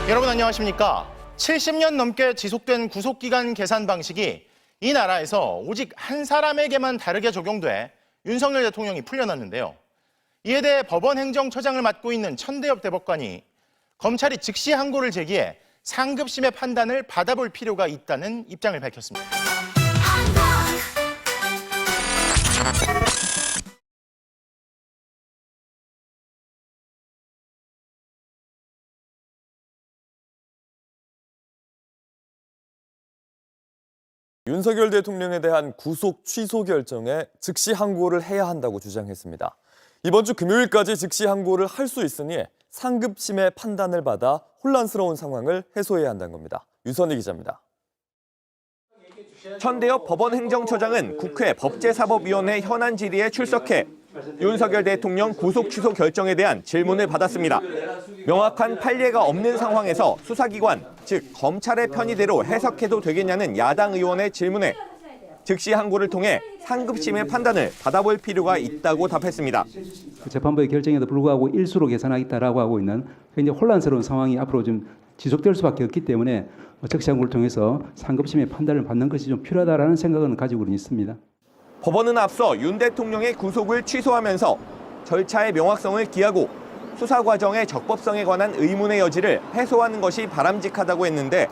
여러분 안녕하십니까? 70년 넘게 지속된 구속기간 계산 방식이 이 나라에서 오직 한 사람에게만 다르게 적용돼 윤석열 대통령이 풀려났는데요. 이에 대해 법원 행정처장을 맡고 있는 천대엽 대법관이 검찰이 즉시 항고를 제기해 상급심의 판단을 받아볼 필요가 있다는 입장을 밝혔습니다. 윤석열 대통령에 대한 구속 취소 결정에 즉시 항고를 해야 한다고 주장했습니다. 이번 주 금요일까지 즉시 항고를 할 수 있으니 상급심의 판단을 받아 혼란스러운 상황을 해소해야 한다는 겁니다. 유선희 기자입니다. 천대엽 법원행정처장은 국회 법제사법위원회 현안 질의에 출석해 윤석열 대통령 구속 취소 결정에 대한 질문을 받았습니다. 명확한 판례가 없는 상황에서 수사기관, 즉 검찰의 편의대로 해석해도 되겠냐는 야당 의원의 질문에 즉시 항고를 통해 상급심의 판단을 받아볼 필요가 있다고 답했습니다. 재판부의 결정에도 불구하고 일수로 계산하겠다라고 하고 있는 굉장히 혼란스러운 상황이 앞으로 좀 지속될 수밖에 없기 때문에 즉시 항고를 통해서 상급심의 판단을 받는 것이 좀 필요하다라는 생각은 가지고 있습니다. 법원은 앞서 윤 대통령의 구속을 취소하면서 절차의 명확성을 기하고 수사 과정의 적법성에 관한 의문의 여지를 해소하는 것이 바람직하다고 했는데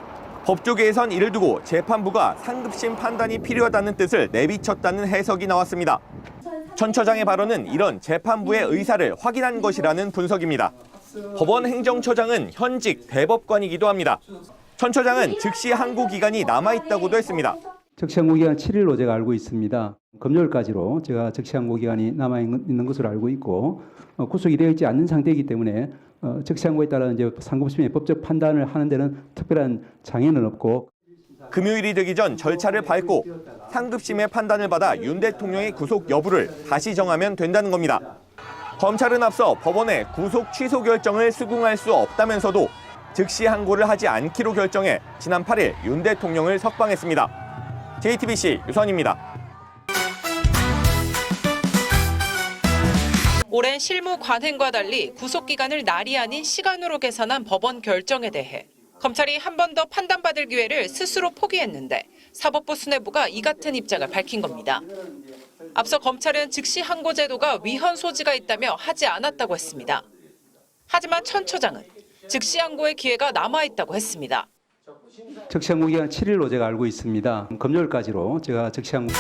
법조계에선 이를 두고 재판부가 상급심 판단이 필요하다는 뜻을 내비쳤다는 해석이 나왔습니다. 천 처장의 발언은 이런 재판부의 의사를 확인한 것이라는 분석입니다. 법원 행정처장은 현직 대법관이기도 합니다. 천 처장은 즉시 항고 기간이 남아있다고도 했습니다. 즉시 항고 기간 7일로 제가 알고 있습니다. 금요일까지로 제가 즉시 항고 기간이 남아있는 것으로 알고 있고 구속이 되어 있지 않는 상태이기 때문에 즉시 항고에 따라 이제 상급심의 법적 판단을 하는 데는 특별한 장애는 없고 금요일이 되기 전 절차를 밟고 상급심의 판단을 받아 윤 대통령의 구속 여부를 다시 정하면 된다는 겁니다. 검찰은 앞서 법원의 구속 취소 결정을 수긍할 수 없다면서도 즉시 항고를 하지 않기로 결정해 지난 8일 윤 대통령을 석방했습니다. JTBC 유선입니다. 오랜 실무 관행과 달리 구속기간을 날이 아닌 시간으로 계산한 법원 결정에 대해 검찰이 한 번 더 판단받을 기회를 스스로 포기했는데 사법부 수뇌부가 이 같은 입장을 밝힌 겁니다. 앞서 검찰은 즉시 항고 제도가 위헌 소지가 있다며 하지 않았다고 했습니다. 하지만 천 처장은 즉시 항고의 기회가 남아있다고 했습니다. 즉시 항고 기간 7일로 제가 알고 있습니다. 금요일까지로 제가 즉시 항고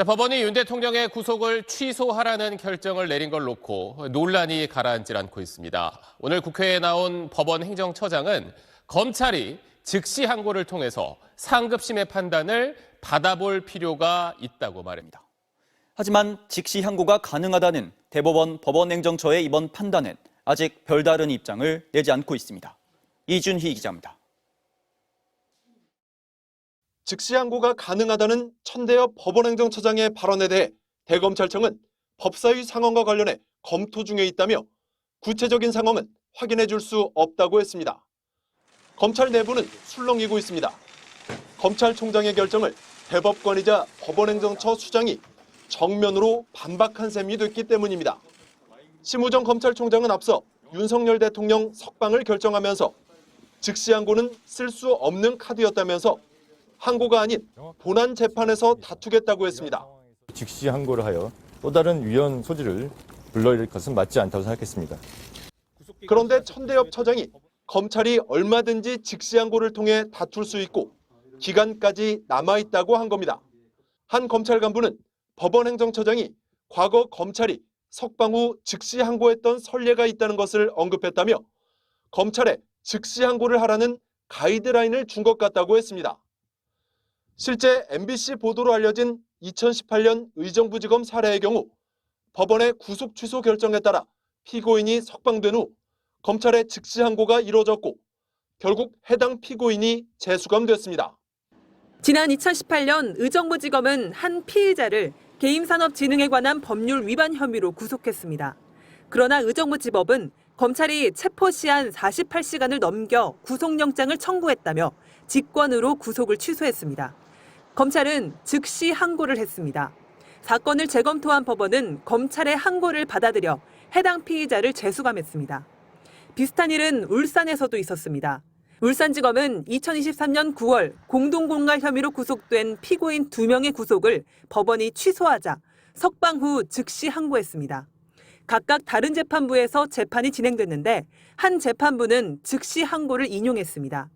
법원이 윤 대통령의 구속을 취소하라는 결정을 내린 걸 놓고 논란이 가라앉질 않고 있습니다. 오늘 국회에 나온 법원 행정처장은 검찰이 즉시 항고를 통해서 상급심의 판단을 받아볼 필요가 있다고 말합니다. 하지만 즉시 항고가 가능하다는 대법원 법원행정처의 이번 판단은 아직 별다른 입장을 내지 않고 있습니다. 이준희 기자입니다. 즉시 항고가 가능하다는 천대엽 법원행정처장의 발언에 대해 대검찰청은 법사위 상황과 관련해 검토 중에 있다며 구체적인 상황은 확인해 줄 수 없다고 했습니다. 검찰 내부는 술렁이고 있습니다. 검찰총장의 결정을 대법관이자 법원행정처 수장이 정면으로 반박한 셈이 됐기 때문입니다. 심우정 검찰총장은 앞서 윤석열 대통령 석방을 결정하면서 즉시 항고는 쓸 수 없는 카드였다면서 항고가 아닌 본안 재판에서 다투겠다고 했습니다. 즉시 항고를 하여 또 다른 위헌 소지를 불러일으킬 것은 맞지 않다고 생각했습니다. 그런데 천대엽 처장이 검찰이 얼마든지 즉시 항고를 통해 다툴 수 있고 기간까지 남아있다고 한 겁니다. 한 검찰 간부는 법원 행정처장이 과거 검찰이 석방 후 즉시 항고했던 선례가 있다는 것을 언급했다며 검찰에 즉시 항고를 하라는 가이드라인을 준 것 같다고 했습니다. 실제 MBC 보도로 알려진 2018년 의정부지검 사례의 경우 법원의 구속 취소 결정에 따라 피고인이 석방된 후 검찰의 즉시 항고가 이뤄졌고 결국 해당 피고인이 재수감됐습니다. 지난 2018년 의정부지검은 한 피의자를 개임산업진흥에 관한 법률 위반 혐의로 구속했습니다. 그러나 의정부지법은 검찰이 체포시한 48시간을 넘겨 구속영장을 청구했다며 직권으로 구속을 취소했습니다. 검찰은 즉시 항고를 했습니다. 사건을 재검토한 법원은 검찰의 항고를 받아들여 해당 피의자를 재수감했습니다. 비슷한 일은 울산에서도 있었습니다. 울산지검은 2023년 9월 공동공갈 혐의로 구속된 피고인 2명의 구속을 법원이 취소하자 석방 후 즉시 항고했습니다. 각각 다른 재판부에서 재판이 진행됐는데 한 재판부는 즉시 항고를 인용했습니다.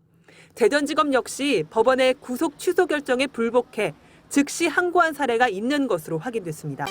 대전지검 역시 법원의 구속 취소 결정에 불복해 즉시 항고한 사례가 있는 것으로 확인됐습니다.